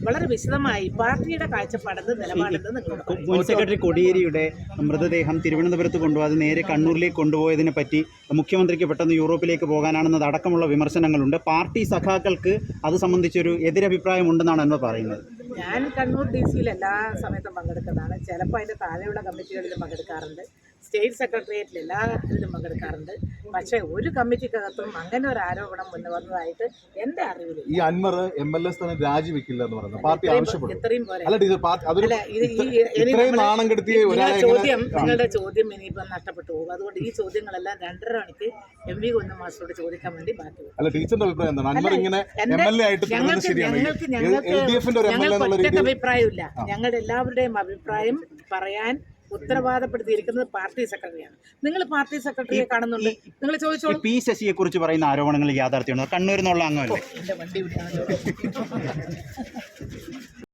വളരെ വിശദമായി പാർട്ടിയുടെ കാഴ്ചപ്പാടെന്ന് നിലപാടെന്ന് മുൻ സെക്രട്ടറി കോടിയേരിയുടെ മൃതദേഹം തിരുവനന്തപുരത്ത് കൊണ്ടുപോകാതെ നേരെ കണ്ണൂരിലേക്ക് കൊണ്ടുപോയതിനെ പറ്റി മുഖ്യമന്ത്രിക്ക് പെട്ടെന്ന് യൂറോപ്പിലേക്ക് പോകാനാണെന്നത് അടക്കമുള്ള വിമർശനങ്ങളുണ്ട്. പാർട്ടി സഖാക്കൾക്ക് അത് സംബന്ധിച്ചൊരു എതിരഭിപ്രായം ഉണ്ടെന്നാണ് എന്ന് പറയുന്നത്. ഞാൻ കണ്ണൂർ DC എല്ലാ സമയത്തും പങ്കെടുക്കുന്നതാണ്. ചിലപ്പോൾ അതിൻ്റെ താഴെയുള്ള കമ്മിറ്റികളിലും പങ്കെടുക്കാറുണ്ട്, സ്റ്റേറ്റ് സെക്രട്ടേറിയറ്റിൽ എല്ലാ ഇതിലും പങ്കെടുക്കാറുണ്ട്. പക്ഷേ ഒരു കമ്മിറ്റിക്കകത്തും അങ്ങനെ ഒരു ആരോപണം മുന്നേ വന്നതായിട്ട് എൻ്റെ അറിവിൽ ഈ അൻവർ MLA സ്ഥാനം രാജിവെക്കില്ല എന്ന് പറയുന്നത് പാർട്ടി ആവശ്യപ്പെടും. ഇത്രയും പോലെ നിങ്ങളുടെ ചോദ്യം ഇനിയിപ്പം നഷ്ടപ്പെട്ടു പോകും. അതുകൊണ്ട് ഈ ചോദ്യങ്ങളെല്ലാം 2.5 മണിക്ക് MV കുഞ്ഞൻ മാസ്റ്ററോട് ചോദിക്കാൻ വേണ്ടി ബാക്കി വരും. അല്ല, ടീച്ചറിന്റെ അഭിപ്രായം എന്താണ്? അൻവർ ഇങ്ങനെ MLA ആയിട്ട് ഞങ്ങൾക്ക് അഭിപ്രായമില്ല. ഞങ്ങളുടെ എല്ലാവരുടെയും അഭിപ്രായം പറയാൻ ഉത്തരവാദപ്പെടുത്തിയിരിക്കുന്നത് പാർട്ടി സെക്രട്ടറിയാണ്. നിങ്ങൾ പാർട്ടി സെക്രട്ടറിയെ കാണുന്നുണ്ട്, നിങ്ങൾ ചോദിച്ചോളൂ. പി ശശിയെ കുറിച്ച് പറയുന്ന ആരോപണങ്ങൾ യാഥാർത്ഥ്യമാണ്. കണ്ണൂരിൽ നിന്നുള്ള അംഗമല്ലേ? എന്റെ വണ്ടി